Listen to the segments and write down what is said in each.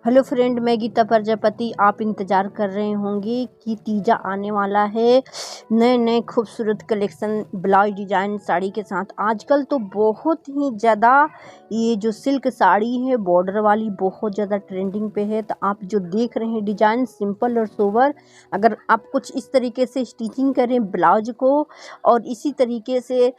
Hello friend, मैं गीता प्रजापति। आप इंतज़ार कर रहे होंगे कि तीजा आने वाला है। नए नए खूबसूरत कलेक्शन ब्लाउज डिज़ाइन साड़ी के साथ। आजकल तो बहुत ही ज़्यादा ये जो सिल्क साड़ी है बॉर्डर वाली बहुत ज़्यादा ट्रेंडिंग पे है। तो आप जो देख रहे हैं डिज़ाइन सिंपल और सोबर, अगर आप कुछ इस तरीके से स्टिचिंग करें ब्लाउज को और इसी तरीके से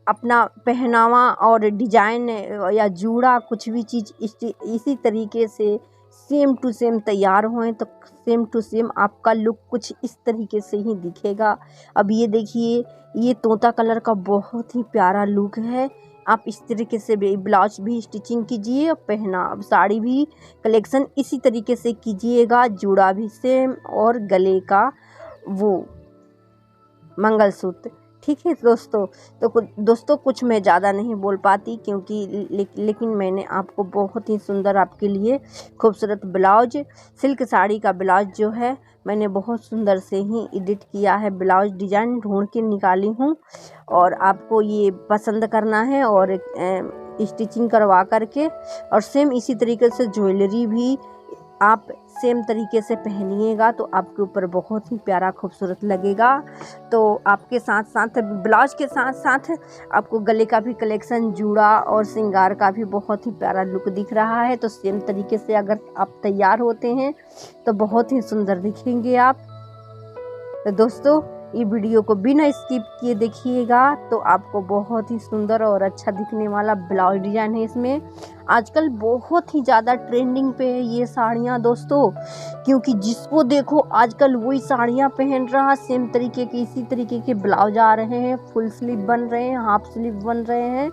अपना पहनावा और डिजाइन या जूड़ा कुछ भी चीज़ इसी तरीके से सेम टू सेम तैयार हुए तो सेम टू सेम आपका लुक कुछ इस तरीके से ही दिखेगा। अब ये देखिए, ये तोता कलर का बहुत ही प्यारा लुक है। आप इस तरीके से ब्लाउज भी स्टिचिंग कीजिए और पहना साड़ी भी कलेक्शन इसी तरीके से कीजिएगा। जूड़ा भी सेम और गले का वो मंगलसूत्र। ठीक है दोस्तों। तो दोस्तों कुछ मैं ज़्यादा नहीं बोल पाती क्योंकि लेकिन मैंने आपको बहुत ही सुंदर आपके लिए खूबसूरत ब्लाउज, सिल्क साड़ी का ब्लाउज जो है मैंने बहुत सुंदर से ही एडिट किया है। ब्लाउज डिज़ाइन ढूंढ के निकाली हूँ और आपको ये पसंद करना है और स्टिचिंग करवा करके और सेम इसी तरीके से ज्वेलरी भी आप सेम तरीके से पहनिएगा तो आपके ऊपर बहुत ही प्यारा खूबसूरत लगेगा। तो आपके साथ साथ ब्लाउज के साथ साथ आपको गले का भी कलेक्शन, जूड़ा और श्रृंगार का भी बहुत ही प्यारा लुक दिख रहा है। तो सेम तरीके से अगर आप तैयार होते हैं तो बहुत ही सुंदर दिखेंगे आप। तो दोस्तों ये वीडियो को बिना स्किप किए देखिएगा तो आपको बहुत ही सुंदर और अच्छा दिखने वाला ब्लाउज डिजाइन है। इसमें आजकल बहुत ही ज़्यादा ट्रेंडिंग पे है ये साड़ियाँ दोस्तों, क्योंकि जिसको देखो आजकल वही साड़ियाँ पहन रहा। सेम तरीके के इसी तरीके के ब्लाउज आ रहे हैं, फुल स्लीव बन रहे हैं, हाफ स्लीव बन रहे हैं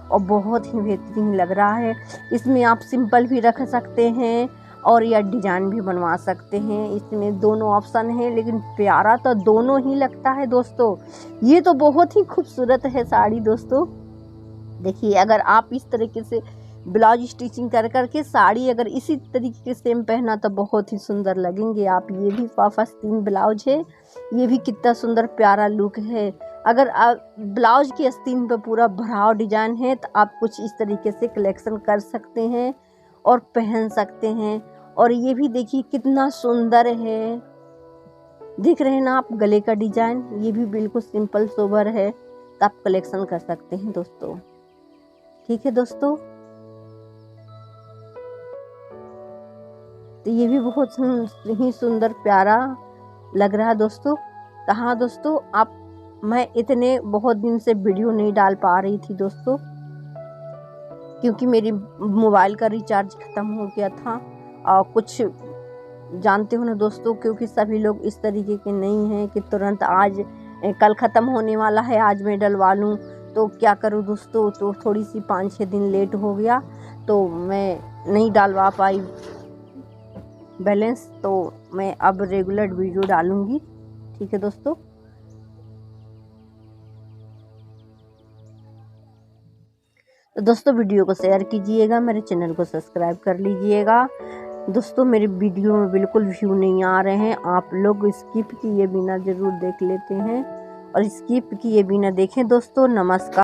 और बहुत ही बेहतरीन लग रहा है। इसमें आप सिंपल भी रख सकते हैं और या डिजाइन भी बनवा सकते हैं। इसमें दोनों ऑप्शन है, लेकिन प्यारा तो दोनों ही लगता है दोस्तों। ये तो बहुत ही खूबसूरत है साड़ी दोस्तों। देखिए, अगर आप इस तरीके से ब्लाउज स्टिचिंग कर करके साड़ी अगर इसी तरीके के सेम पहना तो बहुत ही सुंदर लगेंगे आप। ये भी आस्तीन ब्लाउज है, ये भी कितना सुंदर प्यारा लुक है। अगर आप ब्लाउज की आस्तीन पे पूरा भराव डिजाइन है तो आप कुछ इस तरीके से कलेक्शन कर सकते हैं और पहन सकते हैं। और ये भी देखिए कितना सुंदर है, दिख रहे हैं ना आप गले का डिजाइन। ये भी बिल्कुल सिंपल सोबर है तो आप कलेक्शन कर सकते हैं दोस्तों। ठीक है दोस्तों, तो ये भी बहुत ही सुंदर प्यारा लग रहा है दोस्तों। तो हाँ दोस्तों, मैं इतने बहुत दिन से वीडियो नहीं डाल पा रही थी दोस्तों, क्योंकि मेरी मोबाइल का रिचार्ज ख़त्म हो गया था। और कुछ जानते हो ना दोस्तों, क्योंकि सभी लोग इस तरीके के नहीं हैं कि तुरंत आज कल ख़त्म होने वाला है आज मैं डलवा लूँ। तो क्या करूँ दोस्तों, तो थोड़ी सी 5-6 दिन लेट हो गया तो मैं नहीं डालवा पाई बैलेंस। तो मैं अब रेगुलर वीडियो डालूँगी। ठीक है दोस्तों। तो दोस्तों वीडियो को शेयर कीजिएगा, मेरे चैनल को सब्सक्राइब कर लीजिएगा। दोस्तों मेरे वीडियो में बिल्कुल व्यू नहीं आ रहे हैं, आप लोग स्किप किए बिना ज़रूर देख लेते हैं और स्किप किए बिना देखें दोस्तों। नमस्कार।